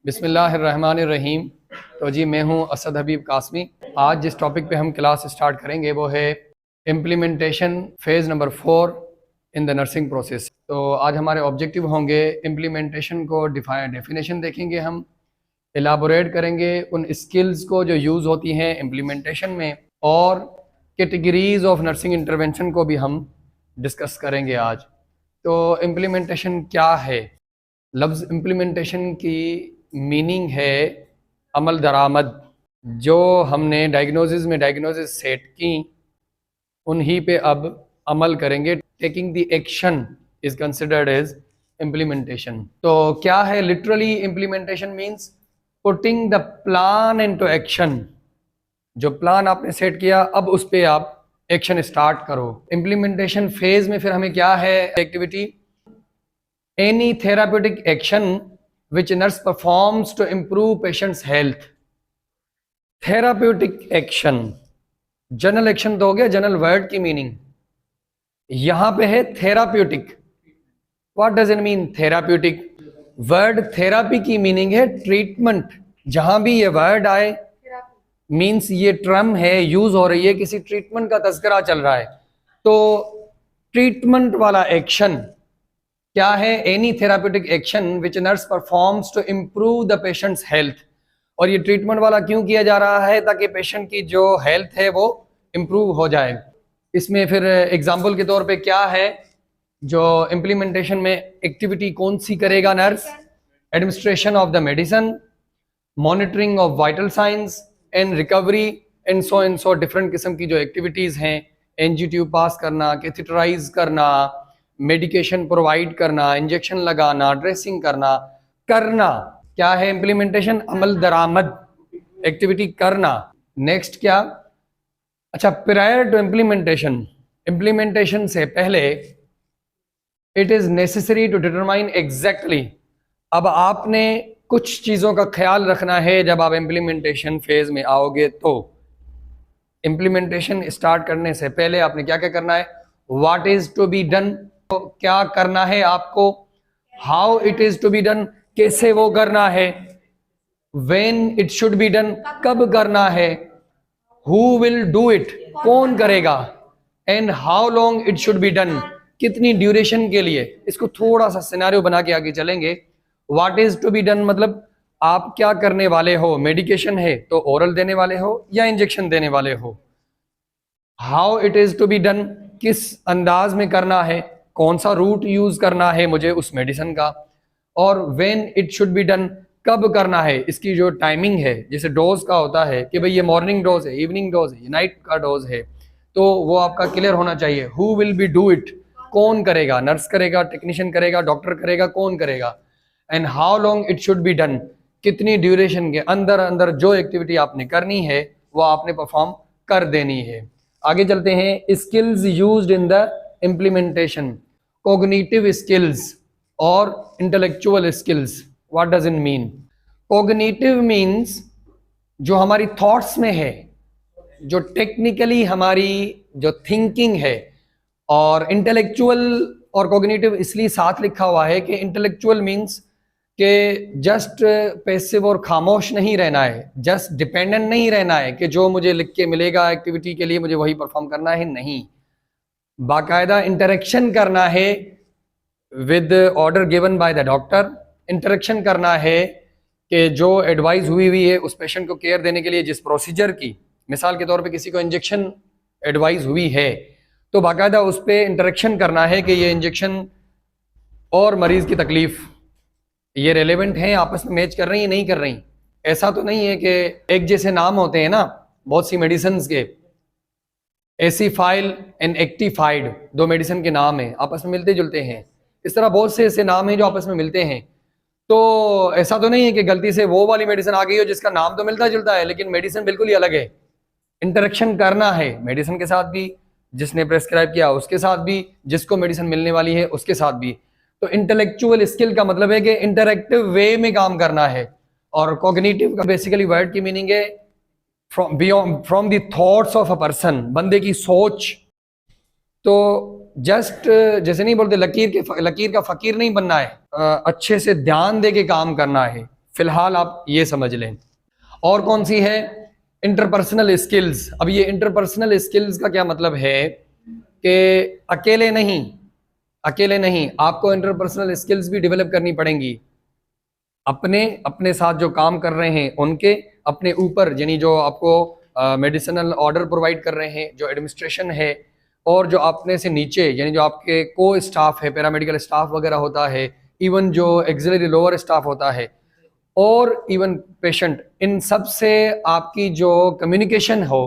बिस्मिल्लाहिर्रहमानिर्रहीम। तो जी मैं हूँ असद हबीब कासमी। आज जिस टॉपिक पे हम क्लास स्टार्ट करेंगे वो है implementation phase number 4 in the nursing process. तो आज हमारे ऑब्जेक्टिव होंगे इम्प्लीमेंटेशन को डेफिनेशन देखेंगे, हम एलाबोरेट करेंगे उन स्किल्स को जो यूज़ होती हैं इम्प्लीमेंटेशन में, और कैटेगरीज ऑफ नर्सिंग इंटरवेंशन को भी हम डिस्कस करेंगे आज। तो इम्प्लीमेंटेशन क्या है? लफ्ज़ इम्प्लीमेंटेशन की मीनिंग है अमल दरामद। जो हमने डायग्नोसिस सेट की उन्हीं पे अब अमल करेंगे। Taking the action is considered as implementation. तो क्या है literally implementation? Means putting the plan into action. जो प्लान आपने सेट किया अब उस पे आप एक्शन स्टार्ट करो। इम्प्लीमेंटेशन फेज में फिर हमें क्या है activity? Any therapeutic action which nurse performs to improve patient's health. Therapeutic action, general action तो हो गया, जनरल वर्ड की मीनिंग यहां पे है therapeutic. What does it mean therapeutic? Word therapy की मीनिंग है ट्रीटमेंट। जहां भी ये वर्ड आए मीन्स ये टर्म है, यूज हो रही है, किसी ट्रीटमेंट का तज़किरा चल रहा है। तो ट्रीटमेंट वाला एक्शन क्या है? Any therapeutic action which nurse performs to improve the patient's health. और ये ट्रीटमेंट वाला क्यों किया जा रहा है? ताकि पेशेंट की जो हेल्थ है वो इम्प्रूव हो जाए। इसमें फिर एग्जाम्पल के तौर पे क्या है जो इम्प्लीमेंटेशन में एक्टिविटी कौन सी करेगा nurse? Administration of the medicine, monitoring of vital science and recovery and so different किस्म की जो एक्टिविटीज़ हैं, एनजी ट्यूब पास करना, कैथेटराइज करना, मेडिकेशन प्रोवाइड करना, इंजेक्शन लगाना, ड्रेसिंग करना। क्या है इम्प्लीमेंटेशन? अमल दरामद, एक्टिविटी करना। नेक्स्ट क्या? अच्छा, प्रायर टू इम्प्लीमेंटेशन, इम्प्लीमेंटेशन से पहले it is necessary to determine exactly. अब आपने कुछ चीज़ों का ख्याल रखना है जब आप इम्प्लीमेंटेशन फेज में आओगे। तो इम्प्लीमेंटेशन स्टार्ट करने से पहले आपने क्या क्या करना है? What is to be done, तो क्या करना है आपको? How it is to be done, कैसे वो करना है? When it should be done, कब करना है? हु विल डू इट, कौन करेगा? And how long it should be done, कितनी ड्यूरेशन के लिए? इसको थोड़ा सा सिनेरियो बना के आगे चलेंगे। What is to be done मतलब आप क्या करने वाले हो? मेडिकेशन है तो ओरल देने वाले हो या इंजेक्शन देने वाले हो? How it is to be done, किस अंदाज में करना है, कौन सा रूट यूज करना है मुझे उस मेडिसिन का? और when it should be done, कब करना है, इसकी जो टाइमिंग है। जैसे डोज का होता है कि भाई ये मॉर्निंग डोज है, इवनिंग डोज है, नाइट का डोज है, तो वो आपका क्लियर होना चाहिए। Who will be do it, कौन करेगा? नर्स करेगा, टेक्नीशियन करेगा, डॉक्टर करेगा, कौन करेगा? And how long it should be done, कितनी ड्यूरेशन के अंदर अंदर जो एक्टिविटी आपने करनी है वो आपने परफॉर्म कर देनी है। आगे चलते हैं। Skills used in the implementation, cognitive skills और intellectual skills. What does it mean? Cognitive means जो हमारी थॉट्स में है, जो टेक्निकली हमारी जो थिंकिंग है। और इंटेलेक्चुअल और कॉग्निटिव इसलिए साथ लिखा हुआ है कि इंटेलेक्चुअल मीन्स कि जस्ट पैसिव और खामोश नहीं रहना है, जस्ट डिपेंडेंट नहीं रहना है कि जो मुझे लिख के मिलेगा एक्टिविटी के लिए मुझे वही परफॉर्म करना है। नहीं, बाकायदा इंटरेक्शन करना है with order given by the doctor. Interaction करना है कि जो एडवाइस हुई है उस पेशेंट को केयर देने के लिए, जिस प्रोसीजर की, मिसाल के तौर पे किसी को इंजेक्शन एडवाइस हुई है तो बाकायदा उस पर इंटरेक्शन करना है कि ये इंजेक्शन और मरीज की तकलीफ ये रेलेवेंट है, आपस में मैच कर रही है, नहीं कर रही। ऐसा तो नहीं है कि एक जैसे नाम होते हैं ना बहुत सी मेडिसिन के, एसीफाइल एंड एक्टिफाइड, दो मेडिसिन के नाम हैं, आपस में मिलते जुलते हैं। इस तरह बहुत से ऐसे नाम हैं जो आपस में मिलते हैं। तो ऐसा तो नहीं है कि गलती से वो वाली मेडिसिन आ गई हो जिसका नाम तो मिलता जुलता है लेकिन मेडिसिन बिल्कुल ही अलग है। इंटरेक्शन करना है मेडिसिन के साथ भी, जिसने प्रेस्क्राइब किया उसके साथ भी, जिसको मेडिसिन मिलने वाली है उसके साथ भी। तो इंटेलेक्चुअल स्किल का मतलब है कि इंटरैक्टिव वे में काम करना है। और कॉग्निटिव का बेसिकली वर्ड की मीनिंग है from the thoughts of a person, बंदे की सोच। तो जस्ट जैसे नहीं बोलते लकीर का फकीर नहीं बनना है, अच्छे से ध्यान दे के काम करना है, फिलहाल आप ये समझ लें। और कौन सी है? Interpersonal skills. अब ये इंटरपर्सनल स्किल्स का क्या मतलब है कि अकेले नहीं, आपको इंटरपर्सनल स्किल्स भी डेवलप करनी पड़ेंगी। अपने साथ जो काम कर रहे हैं उनके, अपने ऊपर यानी जो आपको मेडिसिनल ऑर्डर प्रोवाइड कर रहे हैं, जो एडमिनिस्ट्रेशन है, और जो अपने से नीचे यानी जो आपके को स्टाफ है, पैरामेडिकल स्टाफ वगैरह होता है, इवन जो एक्सिलरी लोअर स्टाफ होता है, और इवन पेशेंट, इन सब से आपकी जो कम्युनिकेशन हो,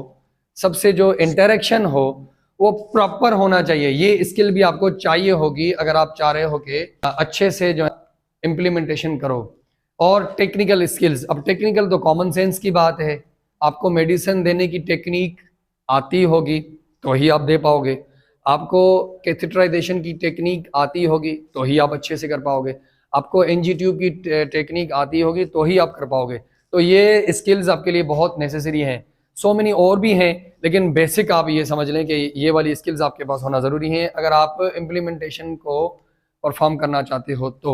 सबसे जो इंटरेक्शन हो, वो प्रॉपर होना चाहिए। ये स्किल भी आपको चाहिए होगी अगर आप चाह रहे हो कि अच्छे से जो इम्प्लीमेंटेशन करो। और टेक्निकल स्किल्स, अब टेक्निकल तो कॉमन सेंस की बात है, आपको मेडिसिन देने की टेक्निक आती होगी तो ही आप दे पाओगे, आपको कैथेटराइजेशन की टेक्निक आती होगी तो ही आप अच्छे से कर पाओगे, आपको एनजी ट्यूब की टेक्निक आती होगी तो ही आप कर पाओगे। तो ये स्किल्स आपके लिए बहुत नेसेसरी हैं। सो मेनी और भी हैं, लेकिन बेसिक आप ये समझ लें कि ये वाली स्किल्स आपके पास होना ज़रूरी है अगर आप इम्प्लीमेंटेशन को परफॉर्म करना चाहते हो। तो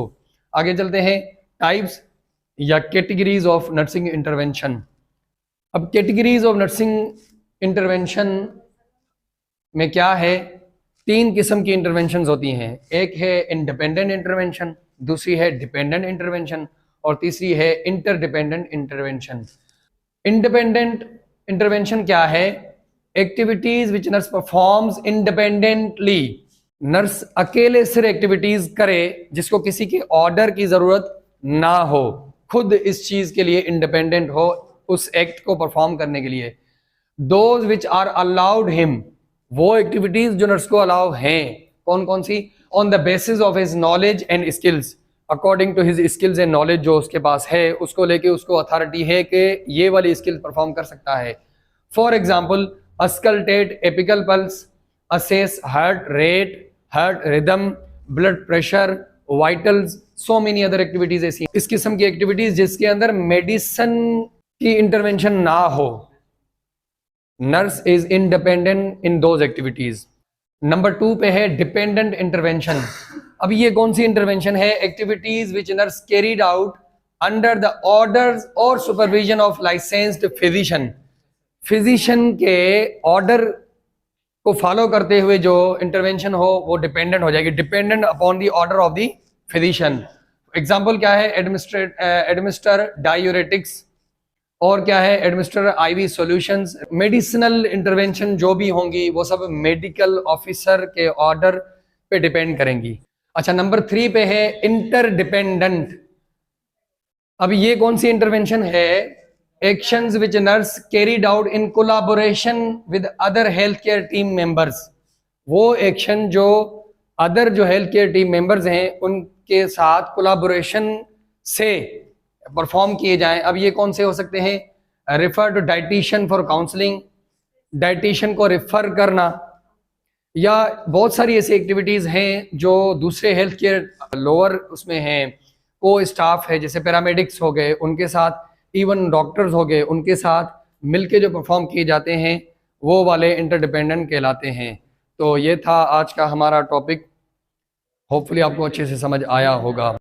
आगे चलते हैं, टाइप्स या कैटेगरीज ऑफ नर्सिंग इंटरवेंशन। अब कैटेगरीज ऑफ नर्सिंग इंटरवेंशन में क्या है? 3 किस्म की इंटरवेंशंस होती हैं। एक है इंडिपेंडेंट इंटरवेंशन, दूसरी है डिपेंडेंट इंटरवेंशन, और तीसरी है इंटरडिपेंडेंट इंटरवेंशन। इंडिपेंडेंट इंटरवेंशन क्या है? Activities which nurse performs independently. Nurse अकेले सिर्फ एक्टिविटीज करे जिसको किसी के ऑर्डर की जरूरत ना हो, खुद इस चीज के लिए इंडिपेंडेंट हो उस एक्ट को परफॉर्म करने के लिए। Those which are allowed him, वो एक्टिविटीज जो नर्स को अलाउ हैं, कौन कौन सी? On the basis of his knowledge and skills, according to his skills and knowledge जो उसके पास है, उसको लेके उसको अथॉरिटी है कि ये वाली स्किल परफॉर्म कर सकता है। For example, auscultate apical pulse, assess heart rate, heart rhythm, blood pressure, vitals, so many other activities ऐसी, इस किस्म की एक्टिविटीज जिसके अंदर मेडिसिन की इंटरवेंशन ना हो। Nurse is independent in those activities. Number 2 पे है डिपेंडेंट इंटरवेंशन। अब ये कौन सी इंटरवेंशन है? Activities which nurse carried out under the orders और supervision of licensed physician. Physician के ऑर्डर को फॉलो करते हुए जो इंटरवेंशन हो वो डिपेंडेंट हो जाएगी, dependent upon the order of the physician. Example क्या है? एडमिनिस्टर डायूरेटिक्स, और क्या है? Administer IV solutions. Medicinal intervention जो भी होंगी वो सब मेडिकल ऑफिसर के ऑर्डर पे डिपेंड करेंगी। अच्छा, नंबर 3 पे है इंटरडिपेंडेंट। अब ये कौन सी इंटरवेंशन है? Actions which nurse carried out in collaboration with other health care team members. वो एक्शन जो अदर जो हेल्थ केयर टीम मेंबर्स हैं उनके साथ कोलैबोरेशन से परफॉर्म किए जाएं। अब ये कौन से हो सकते हैं? Refer to dietitian for counselling, dietitian को रेफर करना, या बहुत सारी ऐसी एक्टिविटीज़ हैं जो दूसरे हेल्थ केयर लोअर उसमें हैं, को स्टाफ है जैसे पैरामेडिक्स हो गए उनके साथ, इवन डॉक्टर्स हो गए उनके साथ मिलके जो परफॉर्म किए जाते हैं वो वाले इंटरडिपेंडेंट कहलाते हैं। तो ये था आज का हमारा टॉपिक, होपफुली आपको अच्छे से समझ आया होगा।